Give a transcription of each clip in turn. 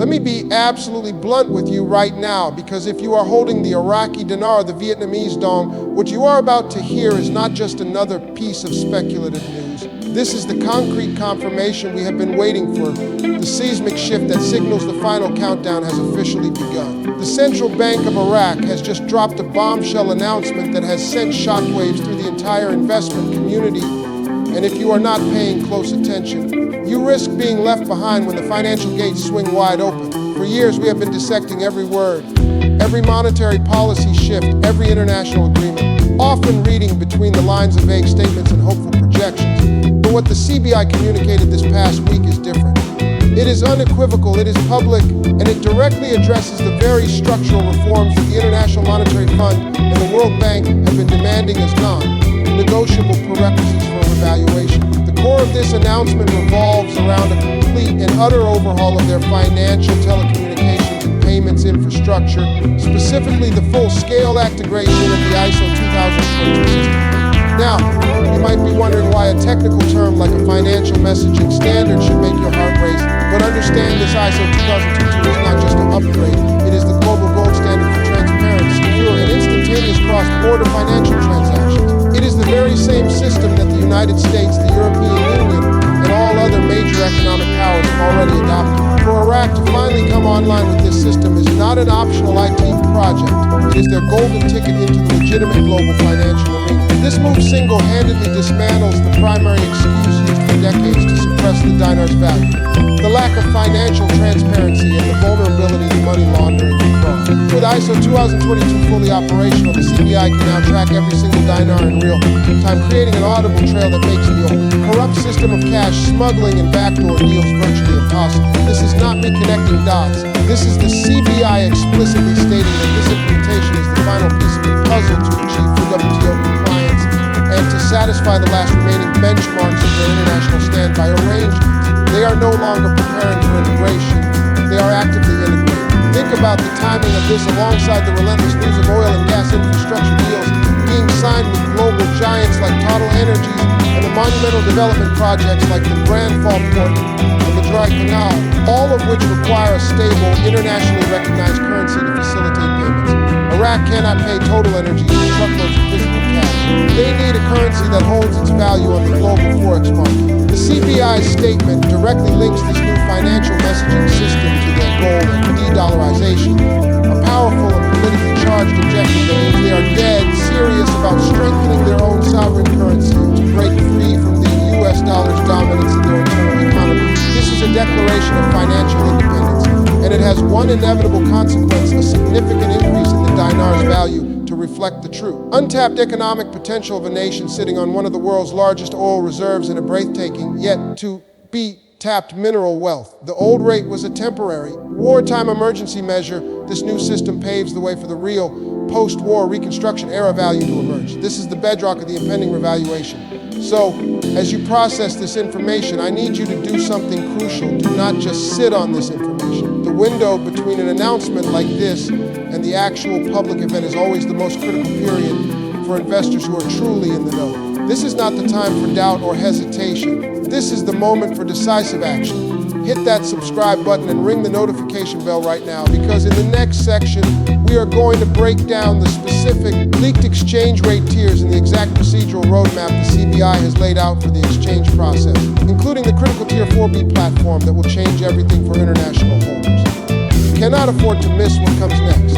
Let me be absolutely blunt with you right now, because if you are holding the Iraqi dinar or the Vietnamese dong, what you are about to hear is not just another piece of speculative news. This is the concrete confirmation we have been waiting for, the seismic shift that signals the final countdown has officially begun. The Central Bank of Iraq has just dropped a bombshell announcement that has sent shockwaves through the entire investment community. And if you are not paying close attention, you risk being left behind when the financial gates swing wide open. For years, we have been dissecting every word, every monetary policy shift, every international agreement, often reading between the lines of vague statements and hopeful projections. But what the CBI communicated this past week is different. It is unequivocal, it is public, and it directly addresses the very structural reforms that the International Monetary Fund and the World Bank have been demanding as non-negotiable prerequisites for revaluation. The core of this announcement revolves around a complete and utter overhaul of their financial, telecommunications, and payments infrastructure, specifically the full-scale integration of the ISO 2022 system. Now, you might be wondering why a technical term like a financial messaging standard should make your heart race, but understand this ISO 2022 is not just an upgrade, it is the global gold standard for transparent, secure, and instantaneous cross-border financial transactions. It is the very same system that the United States, the European Union, and all other major economic powers have already adopted. For Iraq to finally come online with this system is not an optional IT project. It is their golden ticket into the legitimate global financial arena. This move single-handedly dismantles the primary excuse used for decades to suppress the dinar's value, the lack of financial transparency and the vulnerability to money laundering and fraud. With ISO 2022 fully operational, the CBI can now track every single dinar in real time, creating an audible trail that makes the old corrupt system of cash smuggling and backdoor deals virtually impossible. This is not me connecting dots. This is the CBI explicitly stating that this implementation is the final piece of the puzzle to achieve full WTO compliance and to satisfy the last remaining benchmarks of their international standby arrangements. They are no longer preparing for integration. They are actively integrating. Think about the timing of this alongside the relentless news of oil and gas infrastructure deals being signed with global giants like Total Energies and the monumental development projects like the Grand Fall Port and the Dry Canal, all of which require a stable, internationally recognized currency to facilitate payments. Iraq cannot pay Total Energies in truckloads of physical cash. They need a currency that holds its value on the global forex market. The CBI's statement directly links this new financial messaging system to their goal of de-dollarization, a powerful and politically charged objective that means they are dead serious about strengthening their own sovereign currency to break free from the US dollar's dominance in their internal economy. This is a declaration of financial independence, and it has one inevitable consequence, a significant increase in the dinar's value to reflect the true untapped economic potential of a nation sitting on one of the world's largest oil reserves and a breathtaking, yet to be tapped mineral wealth. The old rate was a temporary, wartime emergency measure. This new system paves the way for the real post-war Reconstruction era value to emerge. This is the bedrock of the impending revaluation. So, as you process this information, I need you to do something crucial. Do not just sit on this information. The window between an announcement like this and the actual public event is always the most critical period for investors who are truly in the know. This is not the time for doubt or hesitation. This is the moment for decisive action. Hit that subscribe button and ring the notification bell right now, because in the next section, we are going to break down the specific leaked exchange rate tiers and the exact procedural roadmap the CBI has laid out for the exchange process, including the critical Tier 4B platform that will change everything for international holders. You cannot afford to miss what comes next.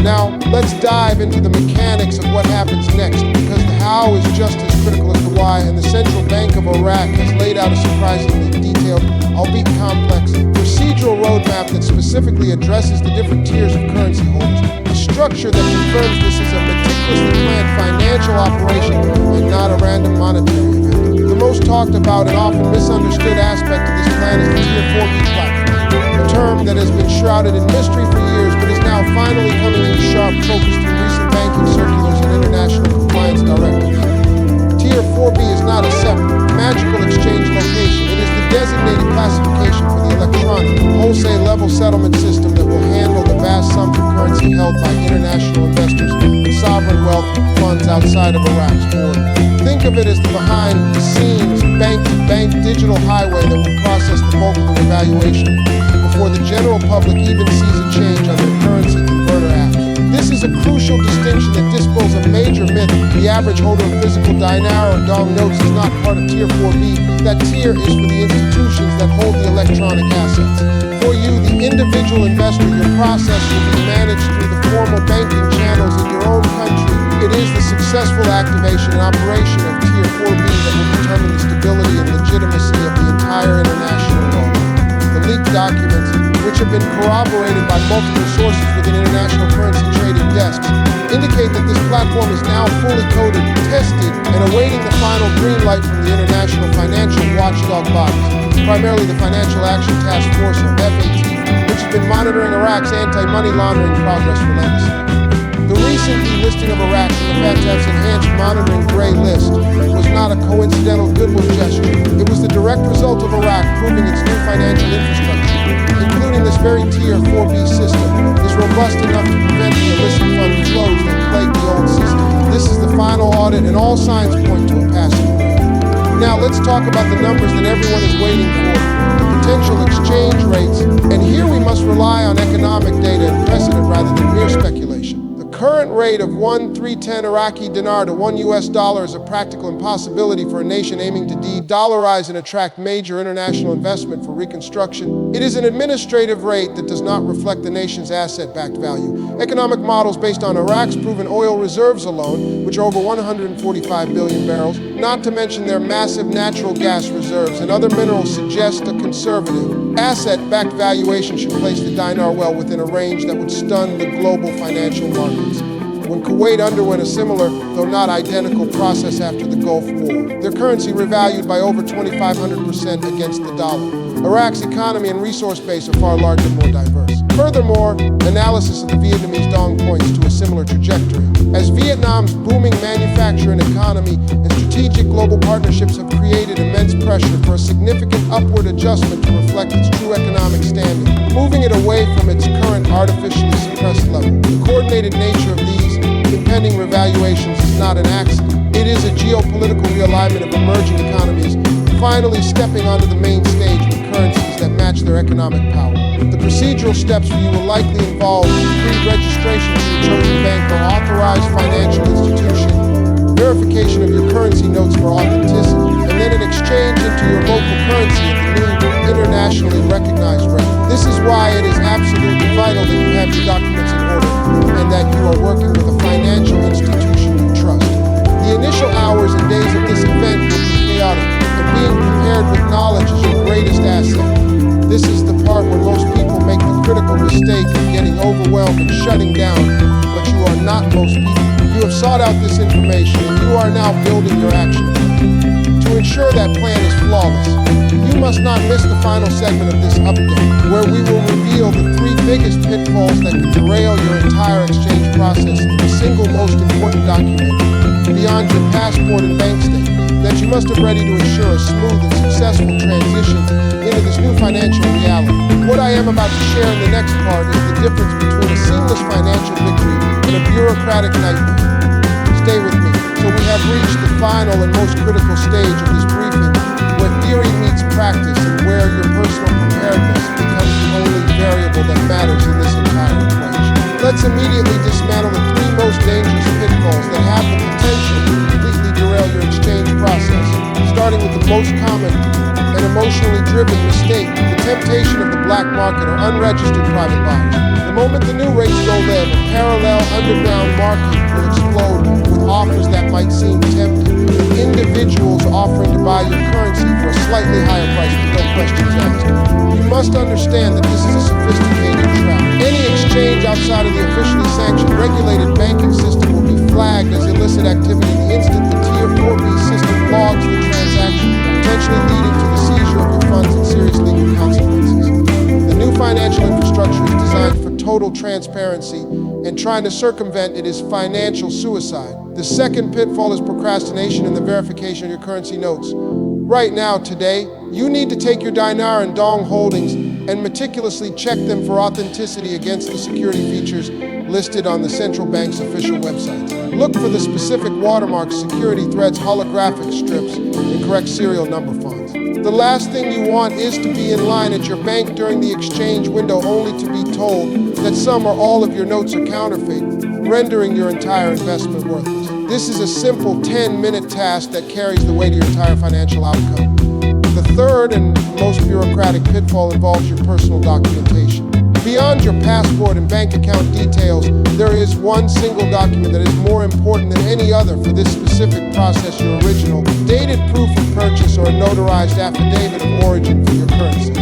Now, let's dive into the mechanics of what happens next, because the how is just as critical as the why, and the Central Bank of Iraq has laid out a surprisingly detailed, albeit complex, procedural roadmap that specifically addresses the different tiers of currency holders, a structure that confirms this is a meticulously planned financial operation and not a random monetary event. The most talked about and often misunderstood aspect of this plan is the Tier 4B platform, a term that has been shrouded in mystery for years but is now finally coming into sharp focus through recent banking circulars and international compliance directives. Tier 4B is not a separate, magical exchange location. It is the designated classification for the electronic, wholesale-level settlement system that will handle the vast sums of currency held by international investors and sovereign wealth funds outside of Iraq's border. Think of it as the behind-the-scenes, bank-to-bank digital highway that will process the bulk of the revaluation before the general public even sees a change on their currency converter apps. This is a crucial distinction that dispels a major myth. The average holder of physical Dinar or Dong notes is not part of Tier 4B. That tier is for the institutions that hold the electronic assets. For you, the individual investor, your process will be managed through the formal banking channels in your own country. It is the successful activation and operation of Tier 4B that will determine the stability and legitimacy of the entire international law. The leaked documents, which have been corroborated by multiple sources within international currency trading desks, indicate that this platform is now fully coded, tested, and awaiting the final green light from the international financial watchdog bodies, primarily the Financial Action Task Force, or FAT, which has been monitoring Iraq's anti-money laundering progress relentlessly. The recent delisting of Iraq from the FATF's enhanced monitoring gray list was not a coincidental goodwill gesture. It was the direct result of Iraq proving its new financial infrastructure, including this very Tier 4B system, is robust enough to prevent the illicit fund flows that plagued the old system. This is the final audit, and all signs point to a passing grade. Now let's talk about the numbers that everyone is waiting for, potential exchange rates, and here we must rely on economic data and precedent rather than mere speculation. Current rate of 1,310 Iraqi dinar to $1 is a practical impossibility for a nation aiming to de-dollarize and attract major international investment for reconstruction. It is an administrative rate that does not reflect the nation's asset-backed value. Economic models based on Iraq's proven oil reserves alone, which are over 145 billion barrels, not to mention their massive natural gas reserves and other minerals, suggest a conservative, asset-backed valuation should place the dinar well within a range that would stun the global financial markets. When Kuwait underwent a similar, though not identical, process after the Gulf War, their currency revalued by over 2,500% against the dollar. Iraq's economy and resource base are far larger and more diverse. Furthermore, analysis of the Vietnamese dong points to a similar trajectory. As Vietnam's booming manufacturing economy and strategic global partnerships have created immense pressure for a significant upward adjustment to reflect its true economic standing, moving it away from its current artificially suppressed level. The coordinated nature of these impending revaluations is not an accident. It is a geopolitical realignment of emerging economies finally stepping onto the main stage with currencies that match their economic power. The procedural steps for you will likely involve pre-registration to your chosen bank or authorized financial institution, verification of your currency notes for authenticity, and then an exchange into your local currency at the new internationally recognized rate. This is why it is absolutely vital that you have your documents in order and that you are working with a financial institution you trust. The initial hours and days of this event will be chaotic, and being prepared with knowledge is your greatest asset. This is the part where most people make the critical mistake of getting overwhelmed and shutting down, but you are not most people. You have sought out this information, and you are now building your action. To ensure that plan is flawless, you must not miss the final segment of this update, where we will reveal the 3 biggest pitfalls that could derail your entire exchange process in the single most important document, beyond your passport and bank statement, that you must have ready to ensure a smooth and successful transition into this new financial reality. What I am about to share in the next part is the difference between a seamless financial victory and a bureaucratic nightmare. Stay with me. So we have reached the final and most critical stage of this briefing, where theory meets practice and where your personal preparedness becomes the only variable that matters in this entire equation. Let's immediately dismantle the 3 most dangerous pitfalls that have the potential to completely derail your exchange process, starting with the most common and emotionally driven mistake, the temptation of the black market or unregistered private buyers. The moment the new rates go live, a parallel underground market will explode with offers that might seem tempting. Individuals offering to buy your currency for a slightly higher price with no questions asked. You must understand that this is a sophisticated trap. Any exchange outside of the officially sanctioned regulated banking system will be flagged as illicit activity the instant the Tier 4B system logs the transaction, potentially leading to the seizure of your funds and serious legal consequences. The new financial infrastructure is designed for total transparency, and trying to circumvent it is financial suicide. The second pitfall is procrastination in the verification of your currency notes. Right now, today, you need to take your dinar and dong holdings and meticulously check them for authenticity against the security features listed on the central bank's official websites. Look for the specific watermarks, security threats, holographic strips, and correct serial number fonts. The last thing you want is to be in line at your bank during the exchange window only to be told that some or all of your notes are counterfeit, rendering your entire investment worthless. This is a simple 10-minute task that carries the weight of your entire financial outcome. The third and most bureaucratic pitfall involves your personal documentation. Beyond your passport and bank account details, there is one single document that is more important than any other for this specific process: your original, dated proof of purchase or a notarized affidavit of origin for your currency.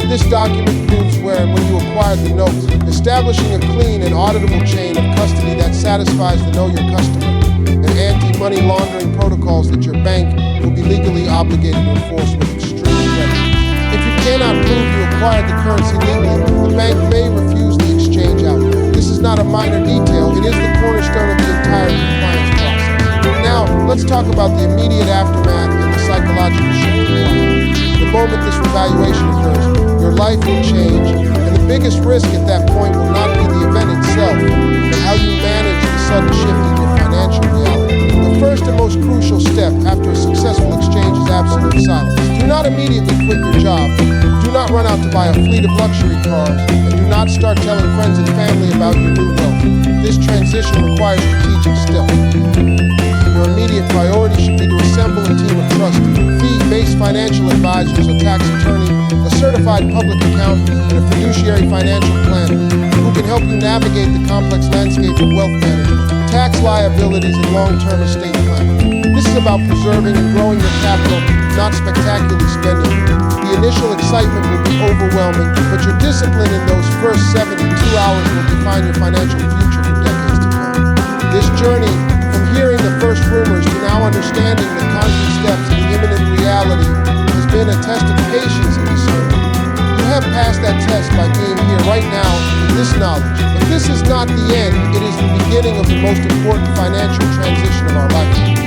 This document proves where and when you acquired the notes, establishing a clean and auditable chain of custody that satisfies the know your customer and anti-money laundering protocols that your bank will be legally obligated to enforce with extreme credit. If you cannot prove you acquired the currency legally, the bank may refuse the exchange outright. This is not a minor detail, it is the cornerstone of the entire compliance process. Now, let's talk about the immediate aftermath and the psychological shift required. The moment this revaluation occurs, your life will change, and the biggest risk at that point will not be the event itself, but how you manage the sudden shift in your financial reality. The first and most crucial step after a successful exchange is absolute silence. Do not immediately quit your job. Do not run out to buy a fleet of luxury cars, and do not start telling friends and family about your new wealth. This transition requires strategic stealth. Your immediate priority should be to assemble a team of trusted, fee-based financial advisors, a tax attorney, a certified public accountant, and a fiduciary financial planner who can help you navigate the complex landscape of wealth management, tax liabilities, and long-term estate planning. This is about preserving and growing your capital, not spectacularly spending. The initial excitement will be overwhelming, but your discipline in those first 72 hours will define your financial future for decades to come. This journey, from hearing the first rumors to now understanding the concrete steps and the imminent reality, has been a test of patience and discernment. You have passed that test by being here right now with this knowledge. But this is not the end, it is the beginning of the most important financial transition of our lifetime.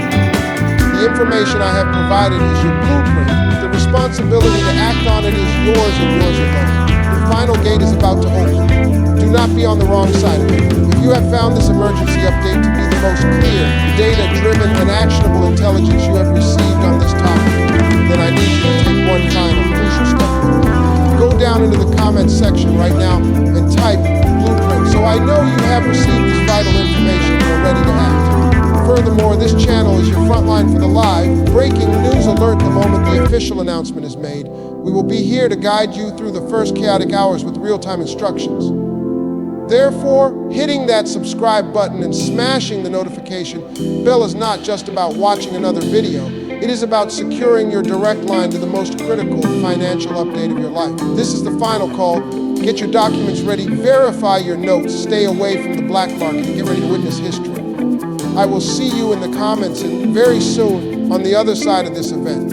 The information I have provided is your blueprint. The responsibility to act on it is yours and yours alone. The final gate is about to open. Do not be on the wrong side of it. If you have found this emergency update to be the most clear, data-driven, and actionable intelligence you have received on this topic, then I need you to take one final crucial step. Go down into the comments section right now and type blueprint so I know you have received this vital information and are ready to act. Furthermore, this channel is your front line for the live, breaking news alert the moment the official announcement is made. We will be here to guide you through the first chaotic hours with real-time instructions. Therefore, hitting that subscribe button and smashing the notification bell is not just about watching another video. It is about securing your direct line to the most critical financial update of your life. This is the final call. Get your documents ready, verify your notes, stay away from the black market, and get ready to witness history. I will see you in the comments and very soon on the other side of this event.